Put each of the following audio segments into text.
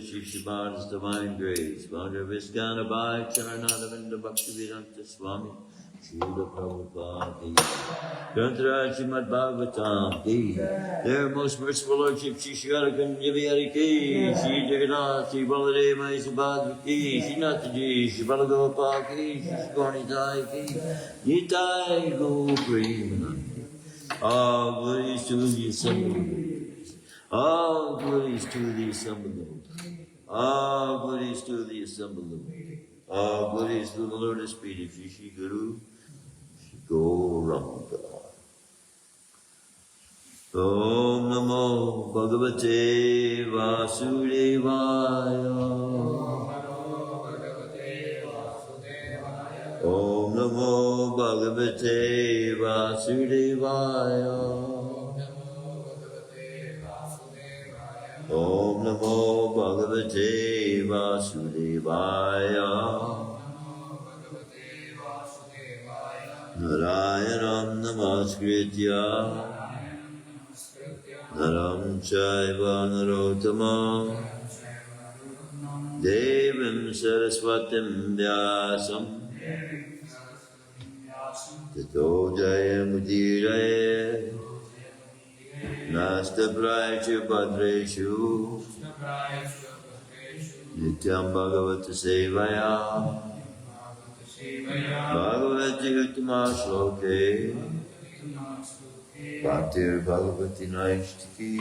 Shrimadbhagavatam's divine grace, Bhagavad Viskana Bhai Charanadavinda Bhaktivedanta Swami, Srila Prabhupada Ki, Grantaraj Shrimadbhagavatam Ki, their most merciful Lordship, Shri Shriarakan Javiari Ki, Shri Jagannath, Shri Baladeva, Subhadra Ki, Shri Nataji, Shri Balagopal Ki, Shri Gornitai Ki, Nitai Go Premanandi. All glories to the assembled. All glories to the assembled. All glories to the assembled. All glories to the Lord of Spirit, Shri Guru, Shri Gauranga. Om Namo Bhagavate Vasudevaya. Om Namo Bhagavate Vasudevaya. Om Namo Bhagavate Vasudevaya. Narayanam Namaskritya Naram Chaiva Narottamam Devim Saraswatim Vyasam Tato Jayamudiraye Nasta Prayachu Padreshu Nityam Bhagavata Sevaya Bhagavati Uttama Shloke Bhaktir Bhagavati Naishtiki.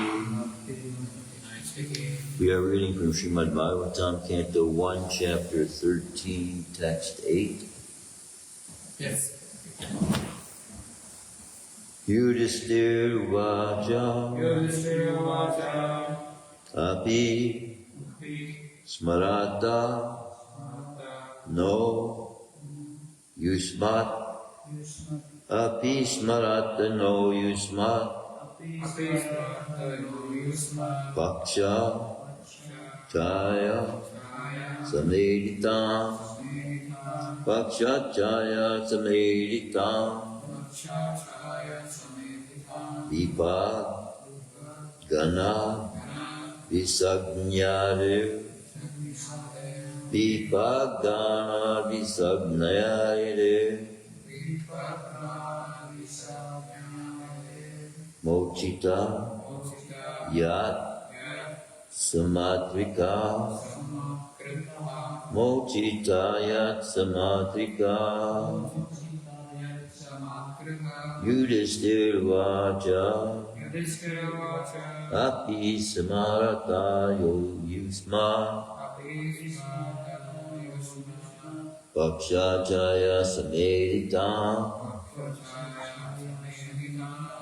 We are reading from Shrimadbhagavatam, Canto 1, Chapter 13, Text 8. Yes. Yudhisthira Vacha Api Smarata No Yusmat Api Smarata No Yusmat Paksha Chaya Sameditam Paksha Chaya Sameditam Vipa Gana Visagnyare Vipa Gana Visagnyare Mochita Yat Samatrika Mochita Yat Samatrika Yudhisthira Vacha Api Samarata Yo Yusma Paksha Chaya Sameditam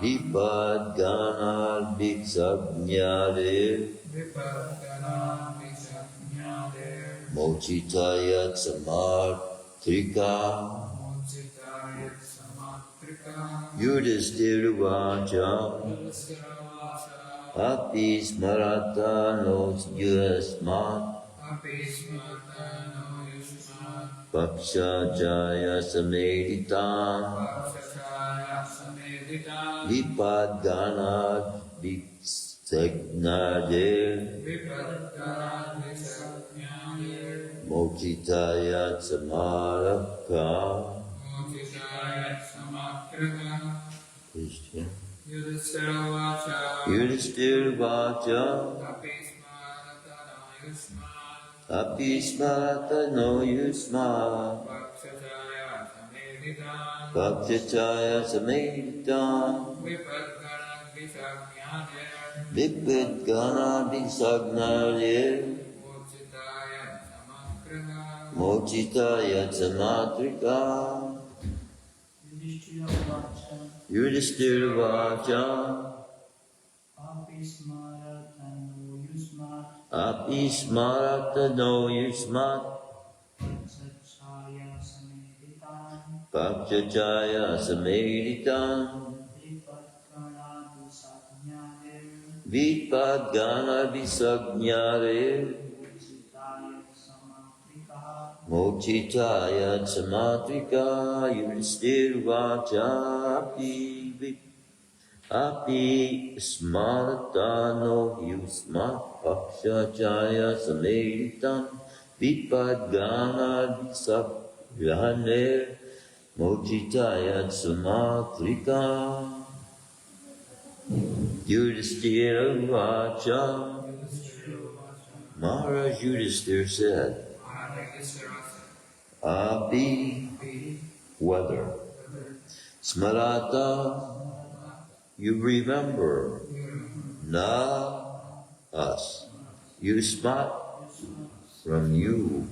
Vipad Gana Viksagnyade Mochitayat Samartrika Yudhisthira Vacha Api Smarata No Yusmat Paksha Jaya Sameditam Vipad Gana Viksagnyade Mochitayat Samaraka. Yudhisthira Vacha Api Smarata No Yusmat Paksha Sameditam Vipad Gana Viksagnyade Mochitayat Samatrika. Yudhisthira Vacha Api Smarata No Yusmat Paksha Chaya Sameditam Vipad Gana Visagnyare Mochitayat Samatrika. Yudhisthira Vacha Api Smarata No Yusmat Paksha Chaya Sameditam Vipad Gana Visagnyare Mochitayat Samatrika. Yudhisthira Vacha. Maharaj Yudhisthira said, Api, whether, Smarata, you remember, Na, us, Yusmat, from you,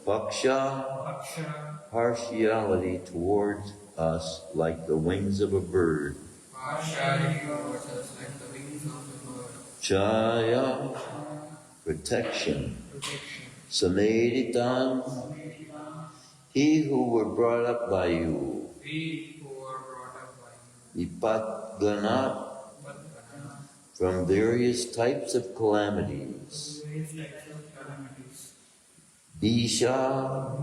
Paksha, partiality towards us like the wings of a bird, Chaya, protection, Sameditam, he who were brought up by you, Vipatganat, from various types of calamities, Bisha,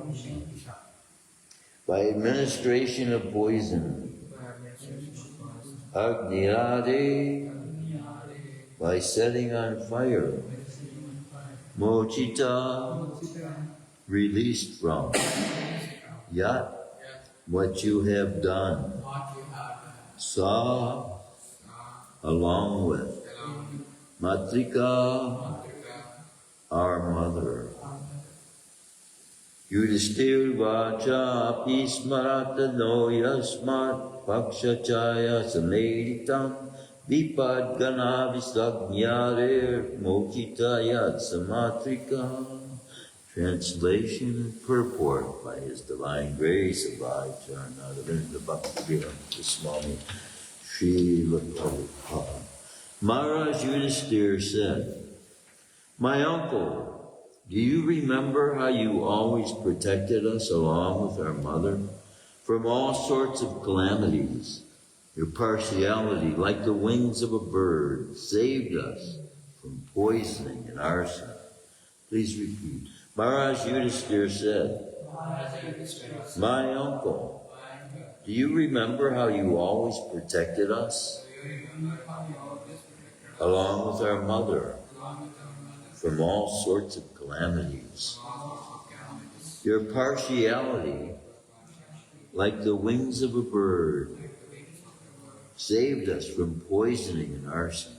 by administration of poison, Agnirade, by setting on fire, Mochita, released from, Yat, what you have done, Sa, along with Matrika, our mother. Yudhisthira vacha pismarata no yasmat pakshachaya sameditam vipad gana visagnarir mochitayat samatrika. Translation and purport by His Divine Grace of Bhakti Bhakti Swami Srila Prabhupada. Maharaj Yudhisthira said, "My uncle, do you remember how you always protected us along with our mother from all sorts of calamities? Your partiality, like the wings of a bird, saved us from poisoning and arson." Please repeat. Maharaj Yudhisthira said, "My uncle, do you remember how you always protected us along with our mother from all sorts of calamities? Your partiality, like the wings of a bird, saved us from poisoning and arson."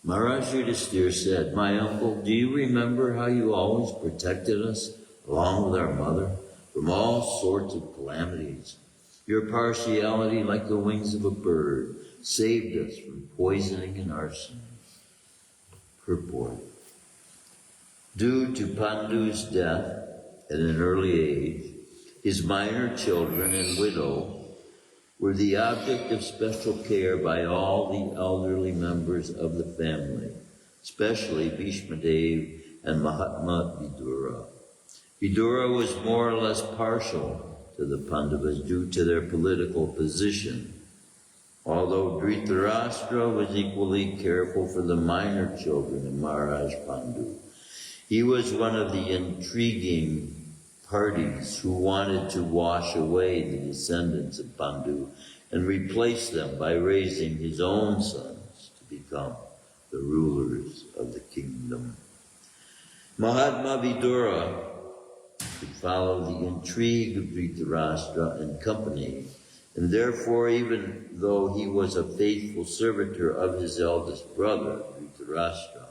Maharaj Yudhisthira said, "My uncle, do you remember how you always protected us, along with our mother, from all sorts of calamities? Your partiality, like the wings of a bird, saved us from poisoning and arson." Purport. Due to Pandu's death at an early age, his minor children and widow were the object of special care by all the elderly members of the family, especially Bhishmadev and Mahatma Vidura. Vidura was more or less partial to the Pandavas due to their political position, although Dhritarashtra was equally careful for the minor children of Maharaj Pandu. He was one of the intriguing parties who wanted to wash away the descendants of Pandu and replace them by raising his own sons to become the rulers of the kingdom. Mahatma Vidura could follow the intrigue of Dhritarashtra and company, and therefore, even though he was a faithful servitor of his eldest brother, Dhritarashtra,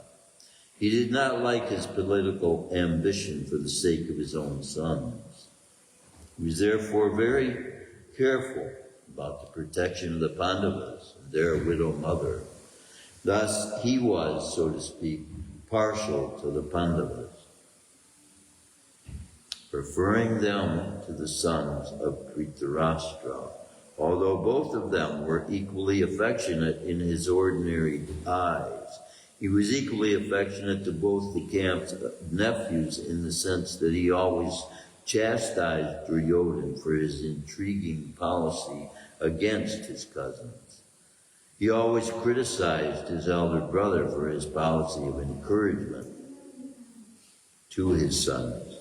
he did not like his political ambition for the sake of his own sons. He was therefore very careful about the protection of the Pandavas and their widow mother. Thus, he was, so to speak, partial to the Pandavas, preferring them to the sons of Dhritarashtra, although both of them were equally affectionate in his ordinary eyes. He was equally affectionate to both the camp's nephews in the sense that he always chastised Duryodhana for his intriguing policy against his cousins. He always criticized his elder brother for his policy of encouragement to his sons.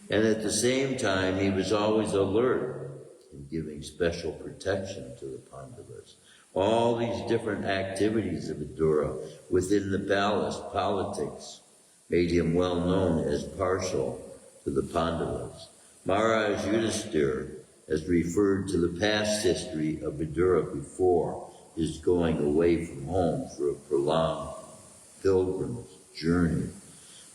And at the same time, he was always alert in giving special protection to the Pandavas. All these different activities of Vidura within the palace politics made him well known as partial to the Pandavas. Maharaj Yudhisthira has referred to the past history of Vidura before his going away from home for a prolonged pilgrimage journey.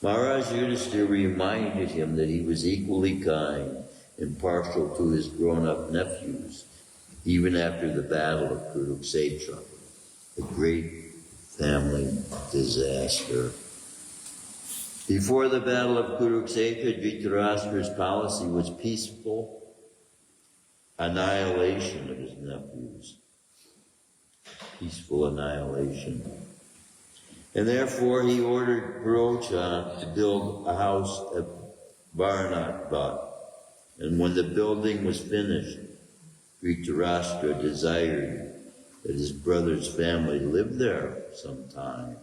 Maharaj Yudhisthira reminded him that he was equally kind and partial to his grown-up nephews, even after the battle of Kurukshetra, a great family disaster. Before the battle of Kurukshetra, Dhritarashtra's policy was peaceful annihilation of his nephews. Peaceful annihilation. And therefore he ordered Purocha to build a house at Varanatvat. And when the building was finished, Dhritarashtra desired that his brother's family live there sometime.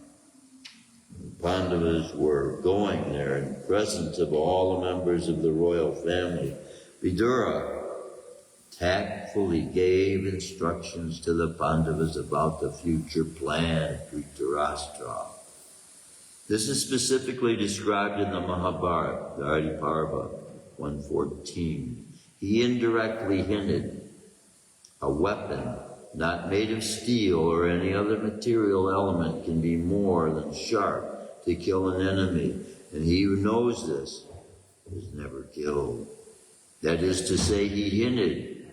The Pandavas were going there in presence of all the members of the royal family. Vidura tactfully gave instructions to the Pandavas about the future plan of Dhritarashtra. This is specifically described in the Mahabharata, the Adi Parva 114. He indirectly hinted a weapon not made of steel or any other material element, can be more than sharp to kill an enemy, and he who knows this is never killed. That is to say, he hinted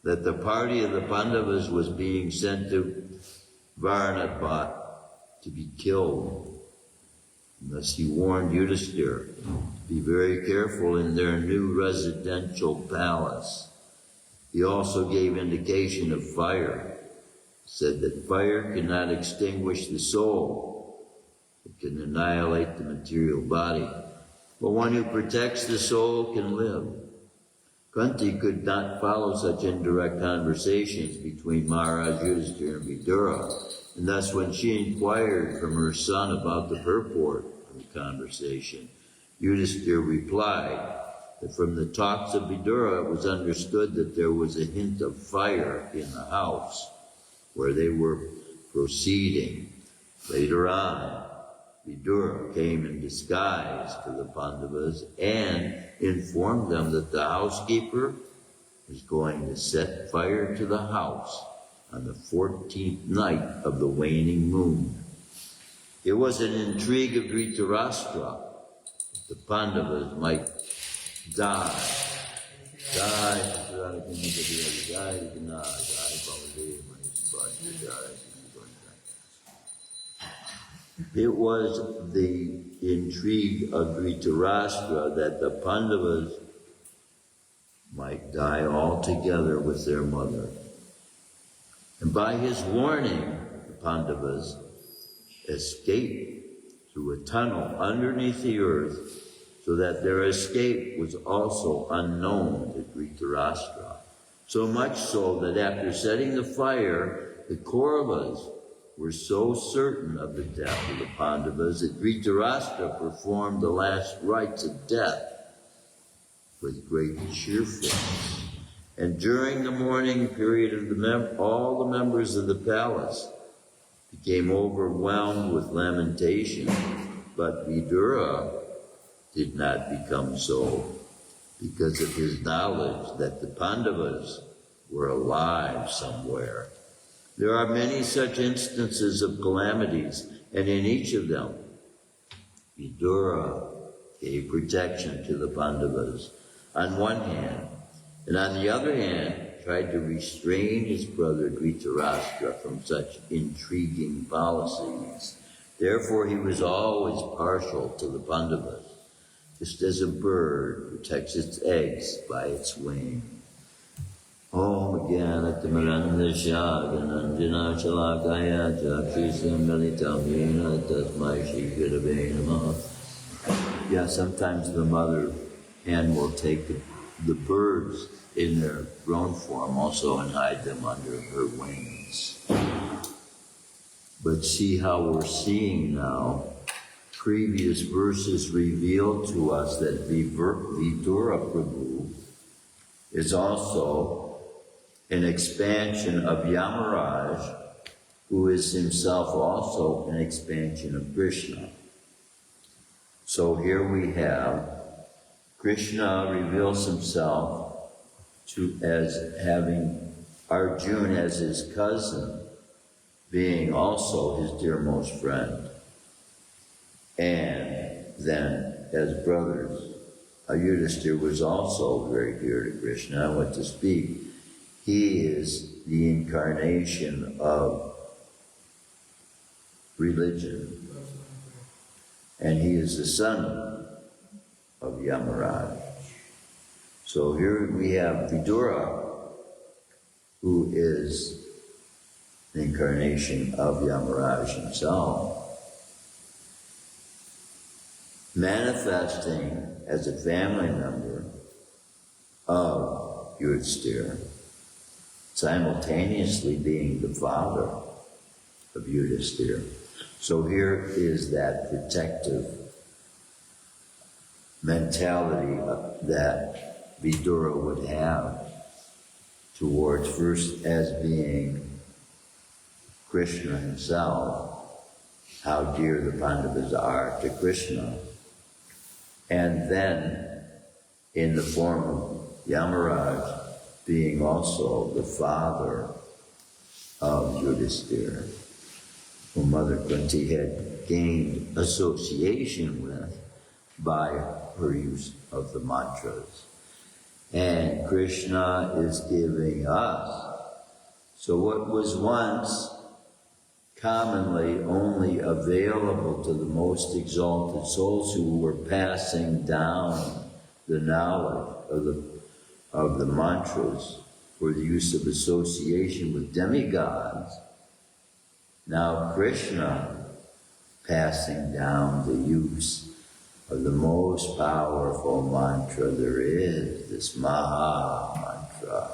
that the party of the Pandavas was being sent to Varnadbat to be killed. Thus he warned Yudhisthira to be very careful in their new residential palace. He also gave indication of fire, said that fire cannot extinguish the soul. It can annihilate the material body. But one who protects the soul can live. Kunti could not follow such indirect conversations between Maharaj Yudhisthira and Vidura, and thus when she inquired from her son about the purport of the conversation, Yudhisthira replied that from the talks of Vidura it was understood that there was a hint of fire in the house where they were proceeding. Later on, Vidura came in disguise to the Pandavas and informed them that the housekeeper was going to set fire to the house on the 14th night of the waning moon. It was an intrigue of Dhritarashtra that the Pandavas might die. It was the intrigue of Dhritarashtra that the Pandavas might die altogether with their mother. And by his warning, the Pandavas escaped through a tunnel underneath the earth, so that their escape was also unknown to Dhritarashtra. So much so that after setting the fire, the Kauravas were so certain of the death of the Pandavas that Dhritarashtra performed the last rites of death with great cheerfulness. And during the morning period of all the members of the palace became overwhelmed with lamentation, but Vidura did not become so because of his knowledge that the Pandavas were alive somewhere. There are many such instances of calamities, and in each of them, Vidura gave protection to the Pandavas on one hand, and on the other hand, tried to restrain his brother Dhritarashtra from such intriguing policies. Therefore, he was always partial to the Pandavas, just as a bird protects its eggs by its wing. Om Jnanatimirandasya Gananjana Chalakaya Chakshusam Militam Yena Tasmai Shri Gurave Namaha. Yeah, sometimes the mother hen will take the birds in their grown form also and hide them under her wings. But see how we're seeing now, previous verses reveal to us that Vidura Prabhu is also an expansion of Yamaraj, who is himself also an expansion of Krishna. So here we have Krishna reveals himself as having Arjuna as his cousin, being also his dearmost friend. And then, as brothers, Yudhisthira was also very dear to Krishna. I want to speak. He is the incarnation of religion. And he is the son of Yamaraj. So here we have Vidura, who is the incarnation of Yamaraj himself, manifesting as a family member of Yudhisthira, simultaneously being the father of Yudhisthira. So here is that protective mentality that Vidura would have towards, first as being Krishna himself, how dear the Pandavas are to Krishna, and then in the form of Yamaraj being also the father of Yudhisthira, whom Mother Kunti had gained association with by her use of the mantras. And Krishna is giving us. So what was once commonly only available to the most exalted souls who were passing down the knowledge of the mantras for the use of association with demigods, now Krishna passing down the use of the most powerful mantra there is, this Maha Mantra,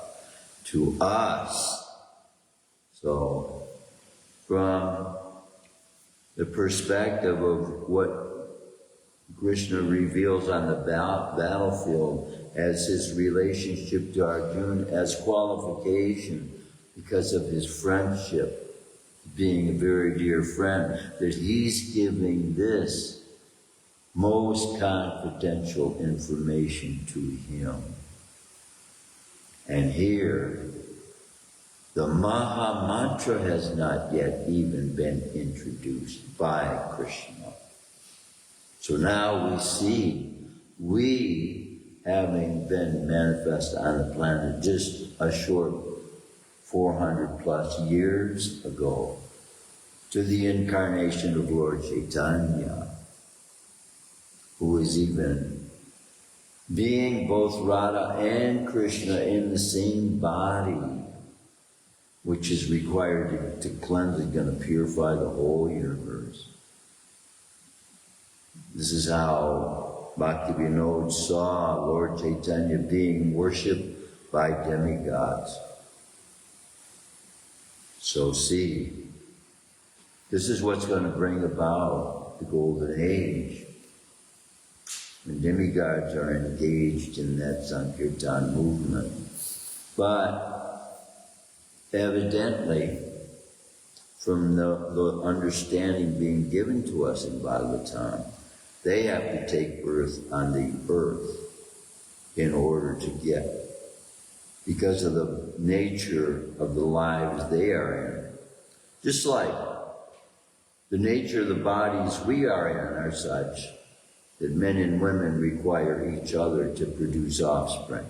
to us. So, from the perspective of what Krishna reveals on the battlefield as his relationship to Arjuna as qualification because of his friendship, being a very dear friend, that he's giving this most confidential information to him. And here, the Maha Mantra has not yet even been introduced by Krishna. So now we see, we, having been manifest on the planet just a short 400 plus years ago, to the incarnation of Lord Chaitanya, who is even being both Radha and Krishna in the same body, which is required to cleanse and purify the whole universe. This is how Bhaktivinoda saw Lord Chaitanya being worshipped by demigods. So see, this is what's going to bring about the golden age. When demigods are engaged in that Sankirtan movement. But evidently, from the understanding being given to us in Bhagavatam, they have to take birth on the earth in order to get, because of the nature of the lives they are in. Just like the nature of the bodies we are in are such that men and women require each other to produce offspring.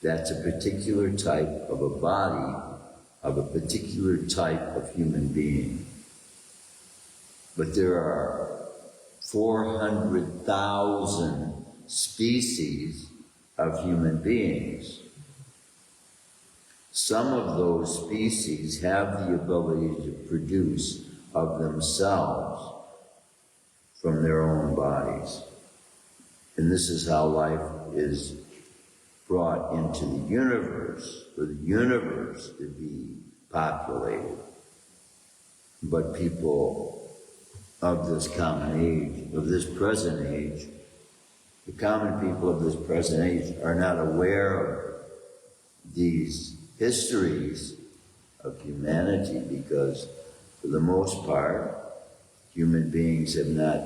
That's a particular type of a body, of a particular type of human being. But there are 400,000 species of human beings. Some of those species have the ability to produce of themselves from their own bodies. And this is how life is brought into the universe, for the universe to be populated. But people of this common age, of this present age, the common people of this present age are not aware of these histories of humanity because, for the most part, human beings have not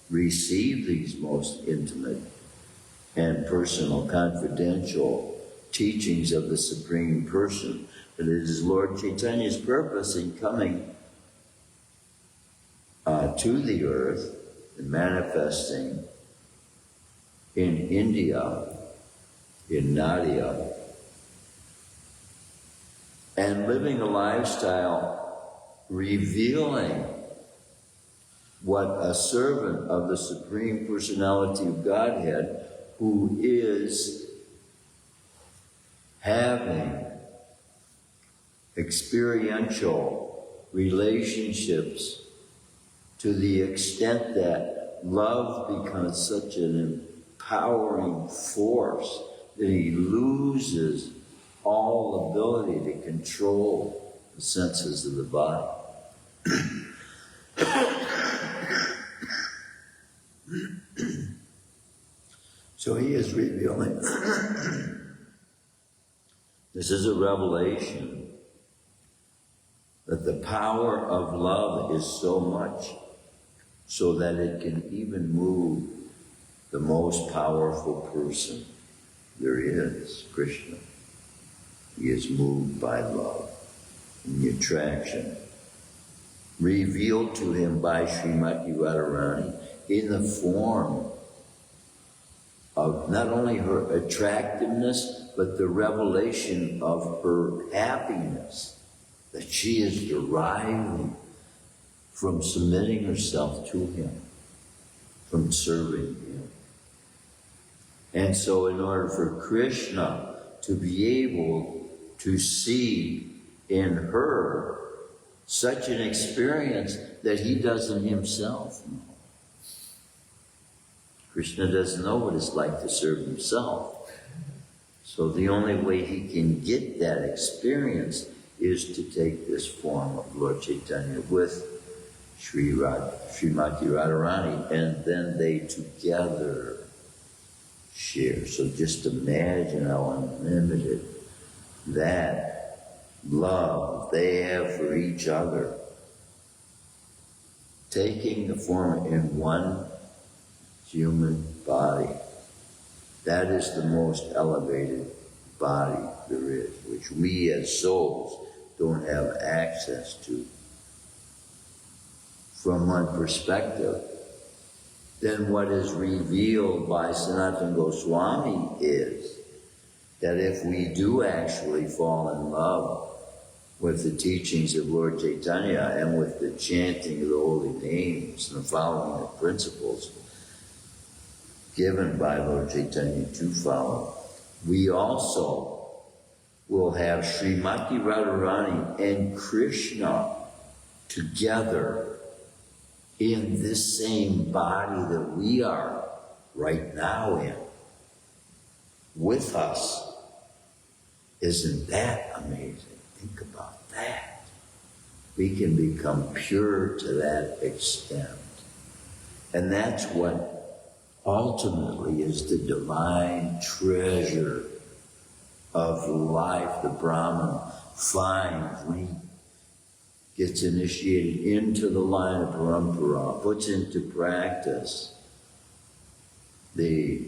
received these most intimate and personal, confidential teachings of the Supreme Person. But it is Lord Chaitanya's purpose in coming to the earth and manifesting in India, in Nadia, and living a lifestyle revealing what a servant of the Supreme Personality of Godhead, who is having experiential relationships to the extent that love becomes such an empowering force that he loses all ability to control the senses of the body. So he is revealing. This is a revelation that the power of love is so much so that it can even move the most powerful person there is, Krishna. He is moved by love. in the attraction, revealed to him by Srimati Radharani in the form of not only her attractiveness, but the revelation of her happiness that she is deriving from submitting herself to him, from serving him. And so in order for Krishna to be able to see in her such an experience that he doesn't himself know. Krishna doesn't know what it's like to serve himself. So the only way he can get that experience is to take this form of Lord Chaitanya with Srimati Radharani, and then they together share. So just imagine how unlimited that love they have for each other, taking the form in one human body. That is the most elevated body there is, which we as souls don't have access to. From one perspective, then what is revealed by Sanatana Goswami is that if we do actually fall in love with the teachings of Lord Chaitanya and with the chanting of the holy names and the following the principles given by Lord Chaitanya to follow, we also will have Srimati Radharani and Krishna together in this same body that we are right now in, with us. Isn't that amazing? Think about that. We can become pure to that extent. And that's what ultimately is the divine treasure of life the Brahmana finds when he gets initiated into the line of parampara, puts into practice the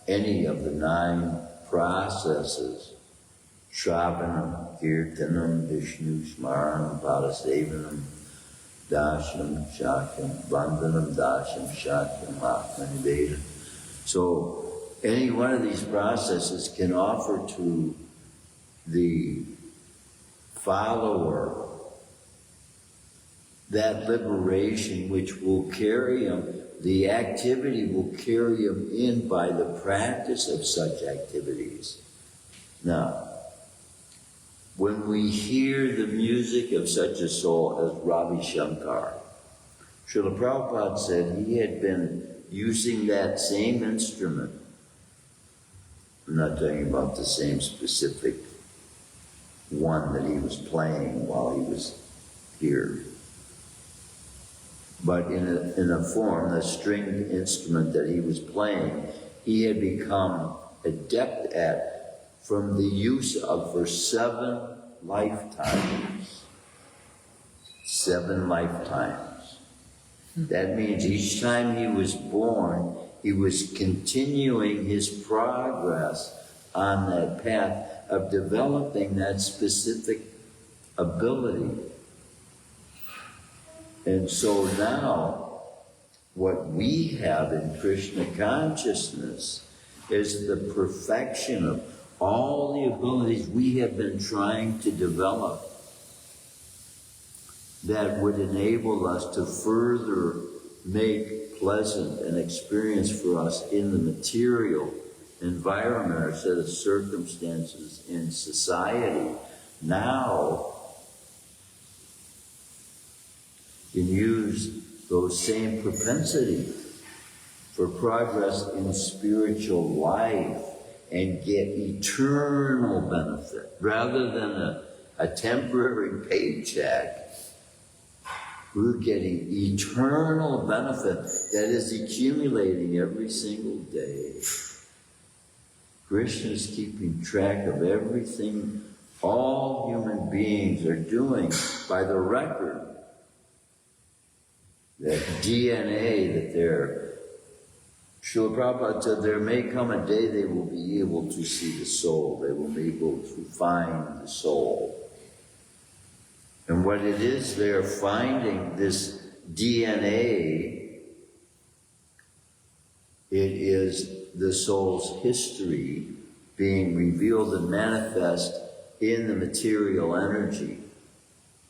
any of the 9 processes, Shravanam, Kirtanam, Vishnu Smaranam, Padasevanam, Dasham, Shakyam, Vandhanam, Dasham, Shakyam, Atmanivedam. So any one of these processes can offer to the follower that liberation which will carry him, the activity will carry him in by the practice of such activities. Now, when we hear the music of such a soul as Ravi Shankar, Srila Prabhupada said he had been using that same instrument. I'm not talking about the same specific one that he was playing while he was here, but in a form, the stringed instrument that he was playing, he had become adept at from the use of for 7 lifetimes. 7 lifetimes. That means each time he was born, he was continuing his progress on that path of developing that specific ability. And so now, what we have in Krishna consciousness is the perfection of all the abilities we have been trying to develop that would enable us to further make pleasant an experience for us in the material environment or set of circumstances in society. Now can use those same propensities for progress in spiritual life and get eternal benefit rather than a temporary paycheck. We're getting eternal benefit that is accumulating every single day. Krishna is keeping track of everything all human beings are doing by the record, that DNA that they're Srila Prabhupada said there may come a day they will be able to see the soul. They will be able to find the soul. And what it is, they're finding this DNA. It is the soul's history being revealed and manifest in the material energy,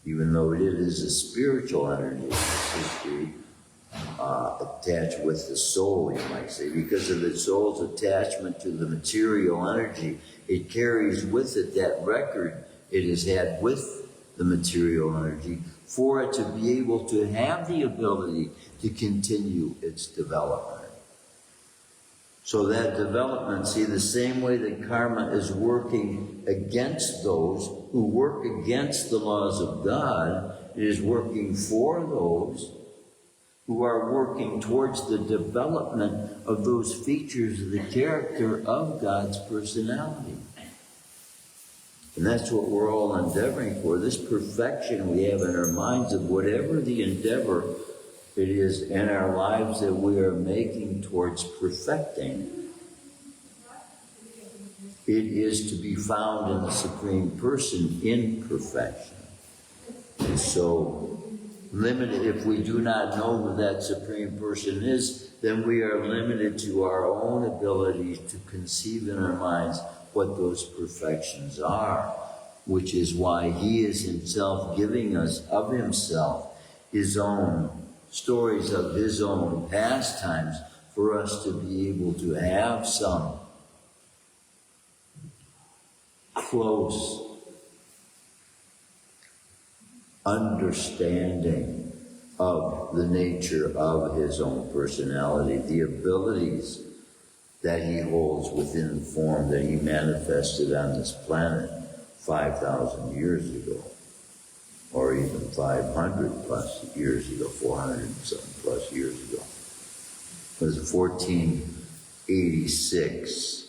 even though it is a spiritual energy, this history attached with the soul, you might say. Because of the soul's attachment to the material energy, it carries with it that record it has had with the material energy for it to be able to have the ability to continue its development. So that development, see, the same way that karma is working against those who work against the laws of God, it is working for those who are working towards the development of those features of the character of God's personality. And that's what we're all endeavoring for, this perfection we have in our minds of whatever the endeavor it is in our lives that we are making towards perfecting. It is to be found in the Supreme Person in perfection. And so, limited, if we do not know who that Supreme Person is, then we are limited to our own ability to conceive in our minds what those perfections are, which is why He is Himself giving us of Himself His own stories of His own pastimes for us to be able to have some close understanding of the nature of His own personality, the abilities that He holds within the form that He manifested on this planet 5,000 years ago, or even 500 plus years ago, 400 and something plus years ago. It was 1486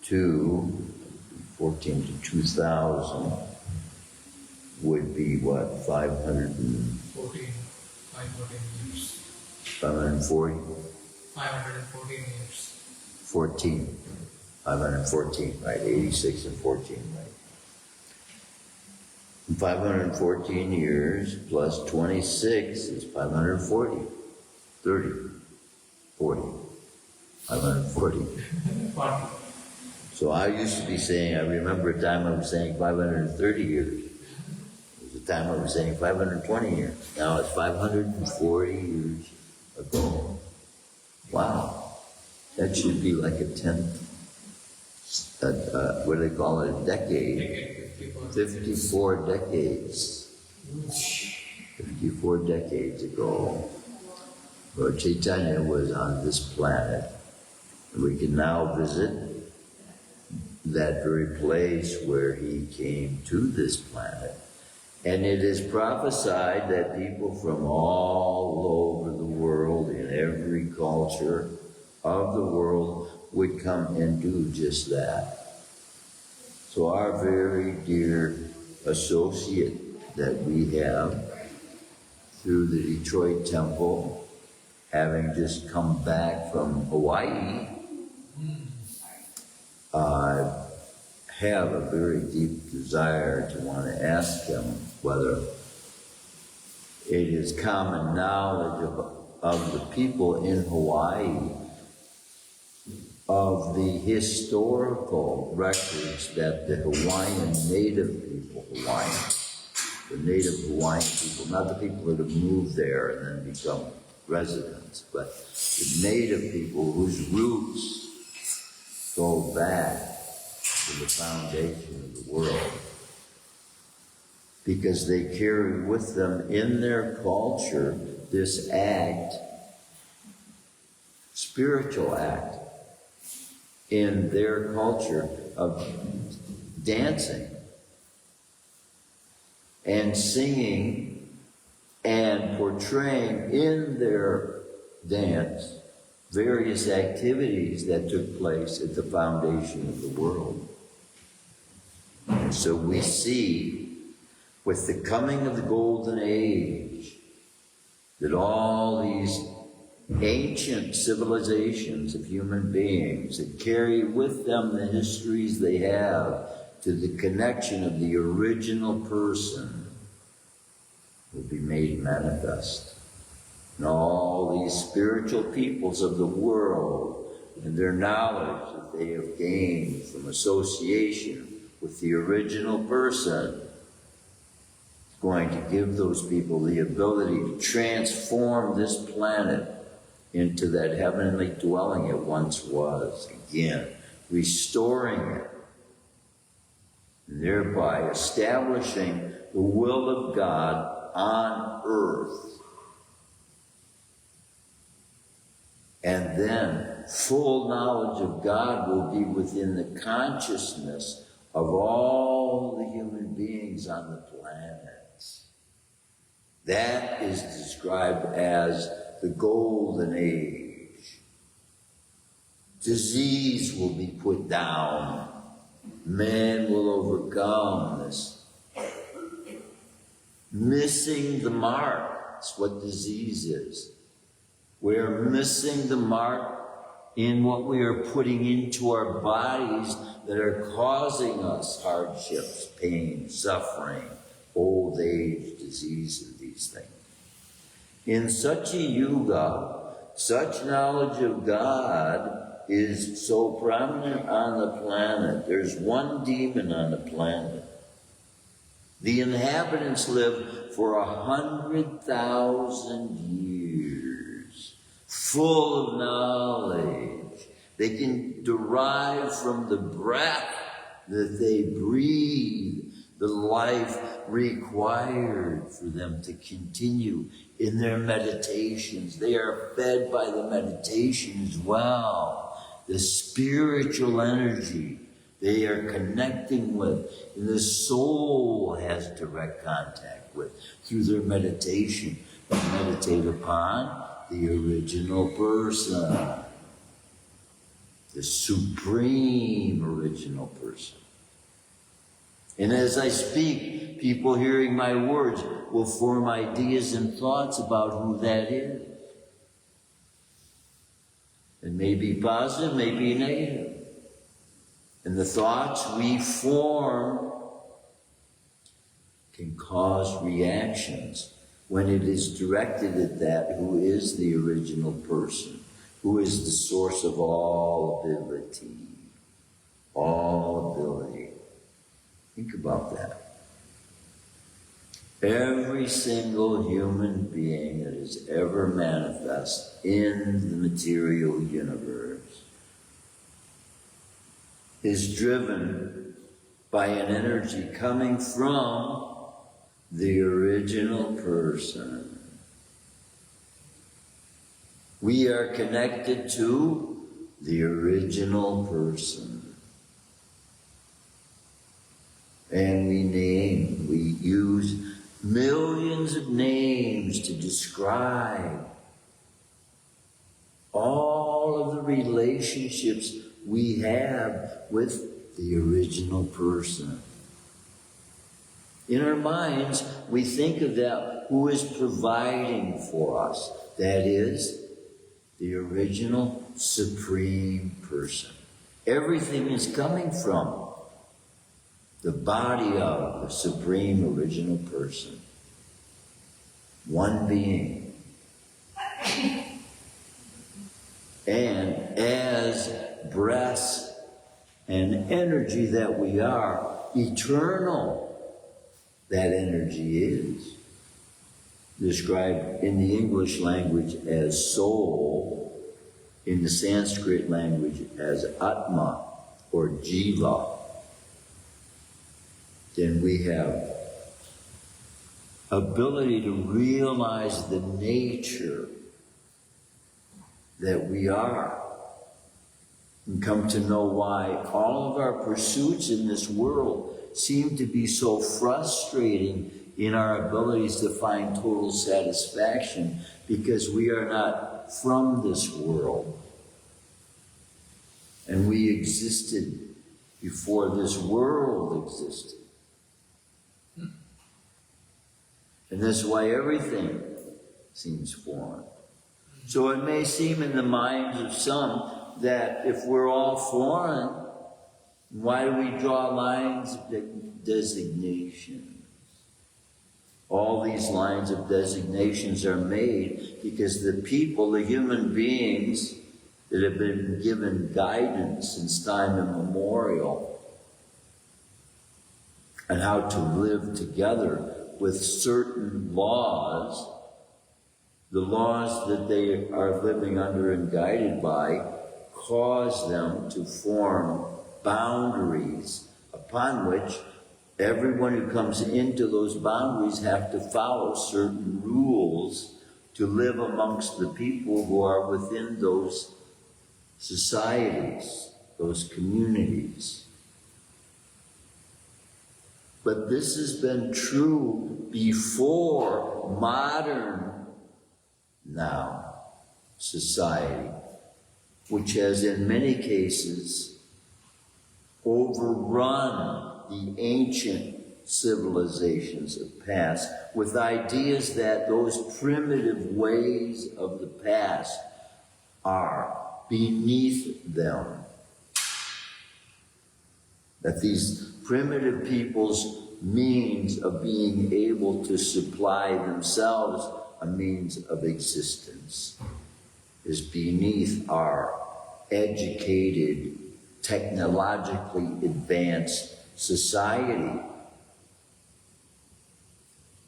to 2000 would be what, 514 years. 540? 514 years. 514, right, 86 and 14, right. 514 years plus 26 is 540, 30, 40, 540. So I used to be saying, I remember a time I was saying 530 years. There was a time I was saying 520 years. Now it's 540 years ago. Wow. That should be like a 10th, what do they call it, a decade. 54 decades. 54 decades ago, Lord Chaitanya was on this planet. And we can now visit that very place where He came to this planet. And it is prophesied that people from all over the world, in every culture of the world, would come and do just that. So our very dear associate that we have through the Detroit Temple, having just come back from Hawaii, have a very deep desire to want to ask him whether it is common knowledge of the people in Hawaii of the historical records that the Hawaiian native people, the native Hawaiian people, not the people that have moved there and then become residents, but the native people whose roots go back to the foundation of the world, because they carry with them in their culture this act, spiritual act, in their culture of dancing and singing and portraying in their dance various activities that took place at the foundation of the world. And so we see, with the coming of the golden age, that all these ancient civilizations of human beings that carry with them the histories they have to the connection of the original person will be made manifest. And all these spiritual peoples of the world and their knowledge that they have gained from association with the original person is going to give those people the ability to transform this planet into that heavenly dwelling it once was, again, restoring it, and thereby establishing the will of God on earth. And then full knowledge of God will be within the consciousness of all the human beings on the planet. That is described as the golden age. Disease will be put down. Man will overcome this. Missing the mark. That's what disease is. We're missing the mark in what we are putting into our bodies that are causing us hardships, pain, suffering, old age, disease, and these things. In such a yuga, such knowledge of God is so prominent on the planet. There's one demon on the planet. The inhabitants live for 100,000 years, full of knowledge. They can derive from the breath that they breathe the life required for them to continue in their meditations. They are fed by the meditation as well. The spiritual energy they are connecting with, and the soul has direct contact with through their meditation. They meditate upon the original person, the supreme original person. And as I speak, people hearing my words will form ideas and thoughts about who that is. It may be positive, may be negative. And the thoughts we form can cause reactions when it is directed at that who is the original person, who is the source of all ability. All ability. Think about that. Every single human being that has ever manifested in the material universe is driven by an energy coming from the original person. We are connected to the original person. And we use millions of names to describe all of the relationships we have with the original person. In our minds, we think of that who is providing for us. That is, the original supreme person. Everything is coming from the body of the supreme original person. One being. And as breaths and energy that we are, eternal that energy is. Described in the English language as soul, in the Sanskrit language as Atma or Jiva. Then we have ability to realize the nature that we are and come to know why all of our pursuits in this world seem to be so frustrating in our abilities to find total satisfaction because we are not from this world. And we existed before this world existed. And that's why everything seems foreign. So it may seem in the minds of some that if we're all foreign, why do we draw lines of designation? All these lines of designations are made because the people, the human beings that have been given guidance since time immemorial and how to live together with certain laws, the laws that they are living under and guided by cause them to form boundaries upon which everyone who comes into those boundaries have to follow certain rules to live amongst the people who are within those societies, those communities. But this has been true before modern now society, which has in many cases overrun the ancient civilizations of past with ideas that those primitive ways of the past are beneath them. That these primitive people's means of being able to supply themselves a means of existence is beneath our educated, technologically advanced society.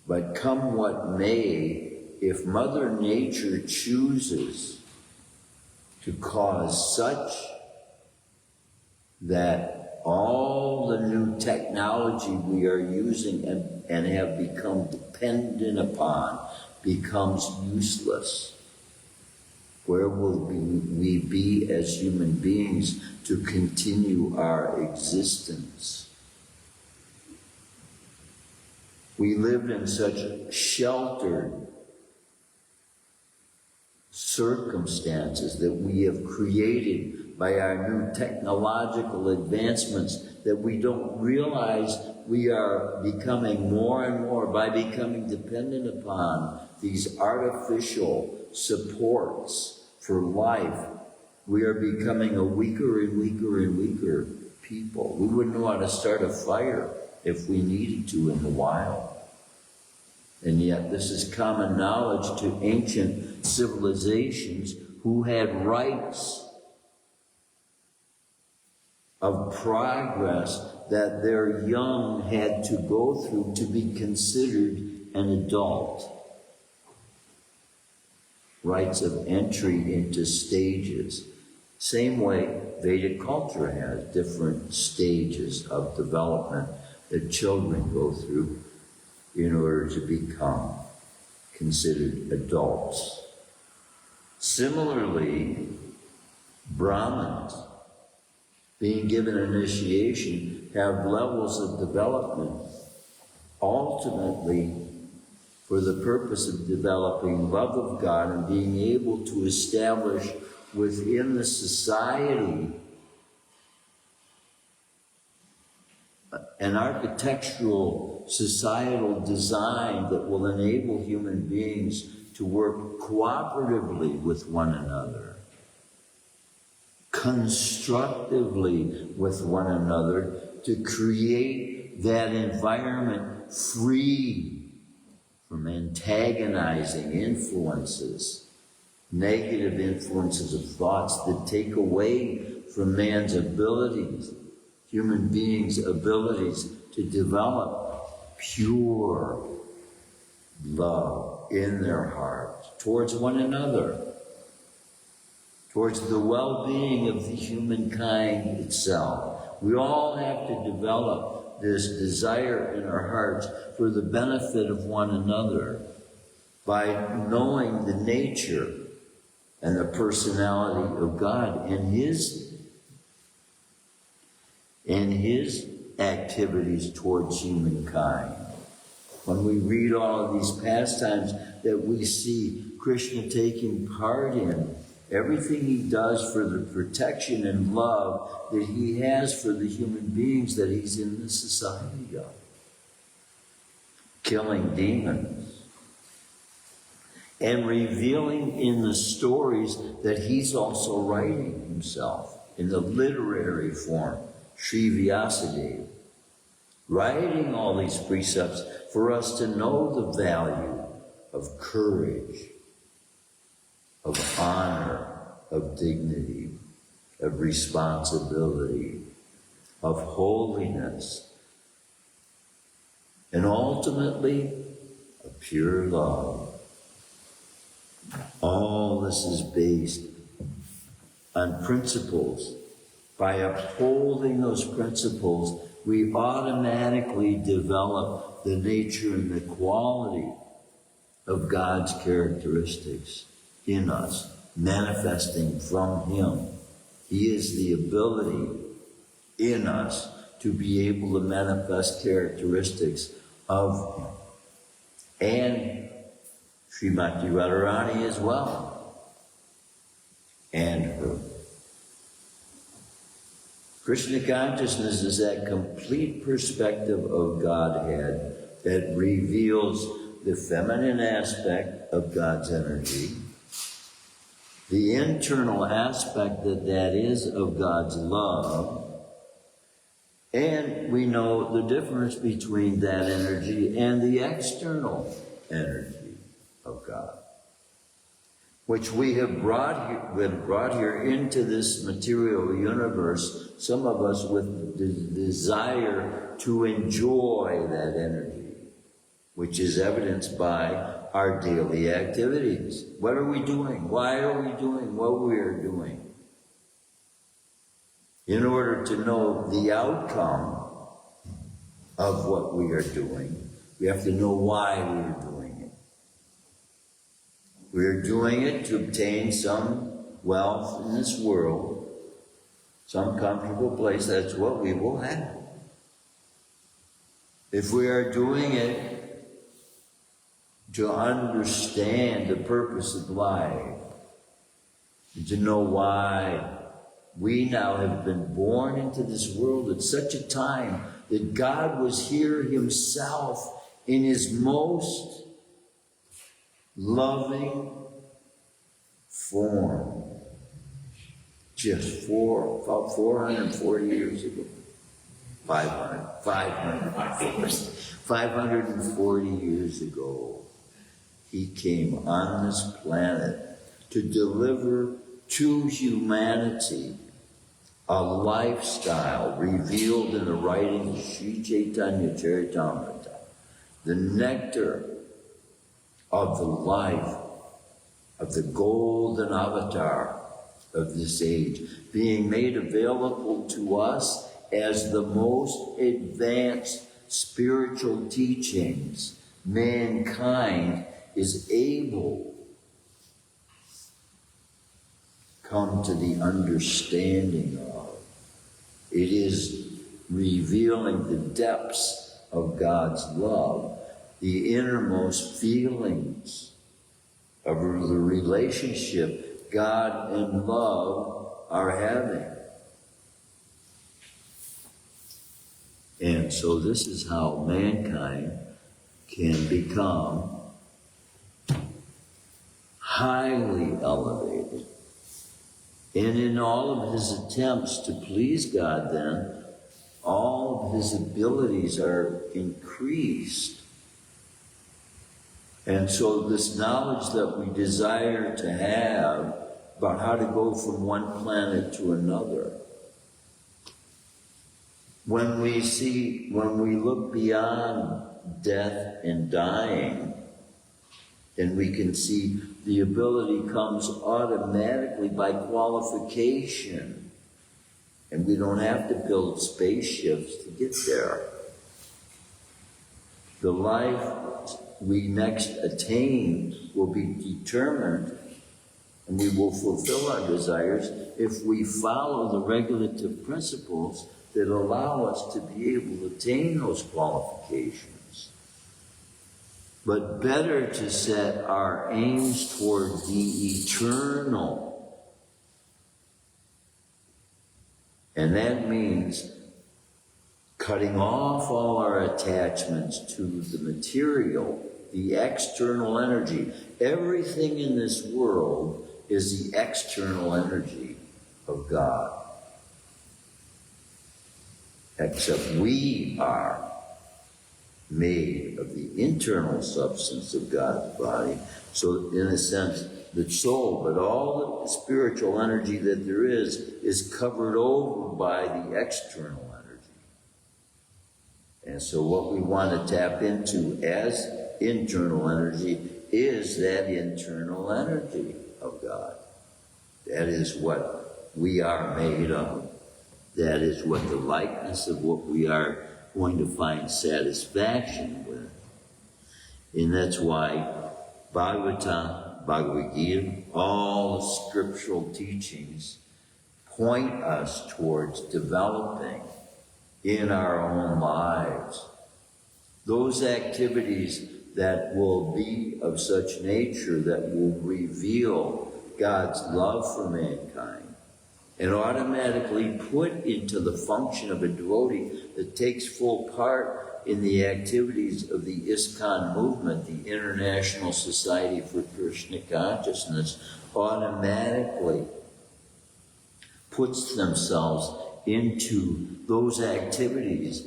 But come what may, if Mother Nature chooses to cause such that all the new technology we are using and have become dependent upon becomes useless, where will we be as human beings to continue our existence? We lived in such sheltered circumstances that we have created by our new technological advancements that we don't realize we are becoming more and more, by becoming dependent upon these artificial supports for life, we are becoming a weaker and weaker and weaker people. We wouldn't know how to start a fire if we needed to in the wild. And yet this is common knowledge to ancient civilizations who had rites of progress that their young had to go through to be considered an adult. Rites of entry into stages. Same way Vedic culture has different stages of development that children go through in order to become considered adults. Similarly, Brahmins, being given initiation, have levels of development, ultimately for the purpose of developing love of God and being able to establish within the society an architectural societal design that will enable human beings to work cooperatively with one another, constructively with one another, to create that environment free from antagonizing influences, negative influences of thoughts that take away from man's abilities, human beings' abilities to develop pure love in their hearts towards one another, towards the well-being of the humankind itself. We all have to develop this desire in our hearts for the benefit of one another by knowing the nature and the personality of God and His activities towards humankind. When we read all of these pastimes that we see Krishna taking part in, everything he does for the protection and love that he has for the human beings that he's in the society of. Killing demons. and revealing in the stories that he's also writing himself in the literary form, Sri Vyasadeva, writing all these precepts for us to know the value of courage, of honor, of dignity, of responsibility, of holiness, and ultimately, a pure love. All this is based on principles. By upholding those principles, we automatically develop the nature and the quality of God's characteristics in us, manifesting from Him. He is the ability in us to be able to manifest characteristics of Him. And Srimati Radharani as well. And her. Krishna consciousness is that complete perspective of Godhead that reveals the feminine aspect of God's energy, the internal aspect that is of God's love, and we know the difference between that energy and the external energy of God, which we have been brought here into this material universe, some of us with the desire to enjoy that energy, which is evidenced by our daily activities. What are we doing? Why are we doing what we are doing? In order to know the outcome of what we are doing, we have to know why we are doing it. We are doing it to obtain some wealth in this world, some comfortable place. That's what we will have. If we are doing it to understand the purpose of life, and to know why we now have been born into this world at such a time that God was here Himself in His most loving form just about 440 years ago. 540 years ago, He came on this planet to deliver to humanity a lifestyle revealed in the writings of Sri Chaitanya Charitamrita, the nectar of the life of the golden avatar of this age, being made available to us as the most advanced spiritual teachings mankind is able come to the understanding of. It is revealing the depths of God's love, the innermost feelings of the relationship God and love are having. And so this is how mankind can become highly elevated. And in all of his attempts to please God then, all of his abilities are increased. And so this knowledge that we desire to have about how to go from one planet to another, when we look beyond death and dying, then we can see the ability comes automatically by qualification. And we don't have to build spaceships to get there. The life we next attain will be determined, and we will fulfill our desires if we follow the regulative principles that allow us to be able to attain those qualifications. But better to set our aims toward the eternal. And that means cutting off all our attachments to the material the external energy. Everything in this world is the external energy of God. Except we are made of the internal substance of God's body. So in a sense, the soul, but all the spiritual energy that there is covered over by the external energy. And so what we want to tap into as internal energy is that internal energy of God. That is what we are made of. That is what the likeness of what we are going to find satisfaction with. And that's why Bhagavatam, Bhagavad Gita, all the scriptural teachings point us towards developing in our own lives those activities that will be of such nature that will reveal God's love for mankind and automatically put into the function of a devotee that takes full part in the activities of the ISKCON movement, the International Society for Krishna Consciousness, automatically puts themselves into those activities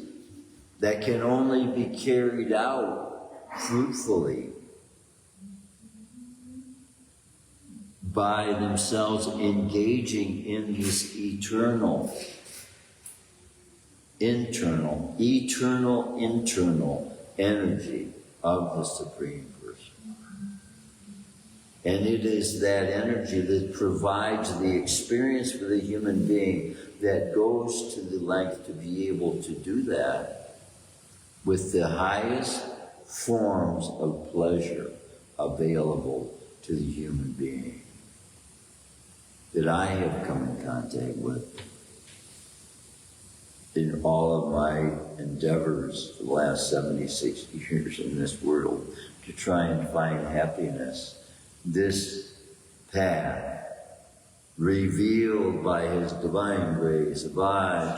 that can only be carried out fruitfully by themselves engaging in this internal energy of the Supreme Person. And it is that energy that provides the experience for the human being that goes to the length to be able to do that with the highest forms of pleasure available to the human being that I have come in contact with in all of my endeavors for the last 76 years in this world to try and find happiness. This path, revealed by His divine grace, Acharya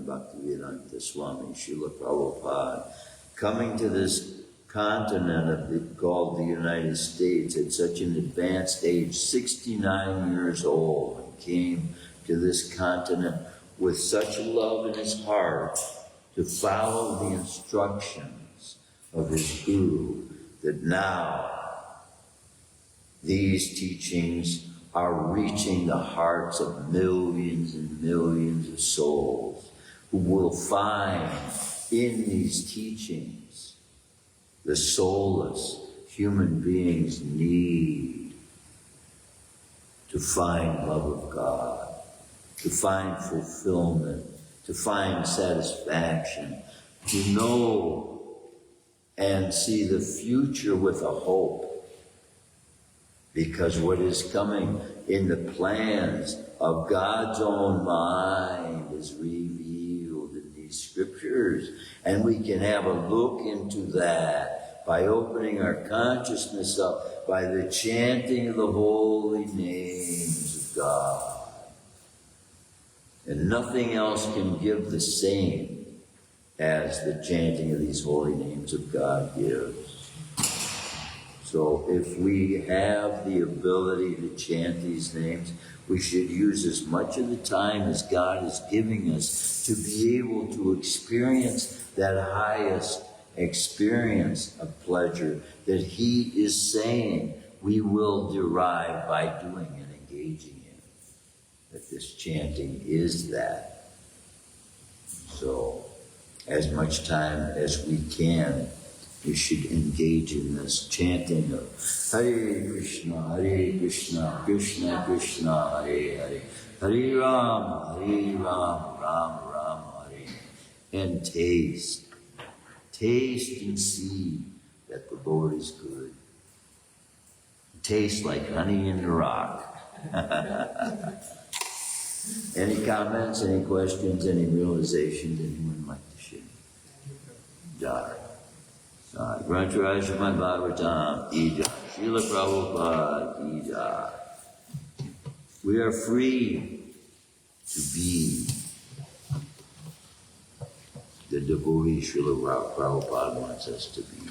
Bhaktivedanta Swami Srila Prabhupada, coming to this continent called the United States at such an advanced age, 69 years old, and came to this continent with such love in his heart to follow the instructions of his Guru, that now these teachings are reaching the hearts of millions and millions of souls who will find in these teachings the soulless human beings need to find love of God, to find fulfillment, to find satisfaction, to know and see the future with a hope. Because what is coming in the plans of God's own mind is revealed in these scriptures. And we can have a look into that by opening our consciousness up by the chanting of the holy names of God. And nothing else can give the same as the chanting of these holy names of God gives. So if we have the ability to chant these names, we should use as much of the time as God is giving us to be able to experience that highest experience of pleasure that He is saying we will derive by doing and engaging in. That this chanting is that. So, as much time as we can, we should engage in this chanting of Hare Krishna, Krishna Krishna, Hare Hare, Hare Rama, Rama Rama, Hare. And taste and see that the Lord is good. Taste like honey in the rock. Any comments, any questions, any realizations anyone would like to share? Jai. Grantharaj Shrimadbhagavatam, Ija. Srila Prabhupada, Ija. We are free to be the devotee Srila Prabhupada wants us to be.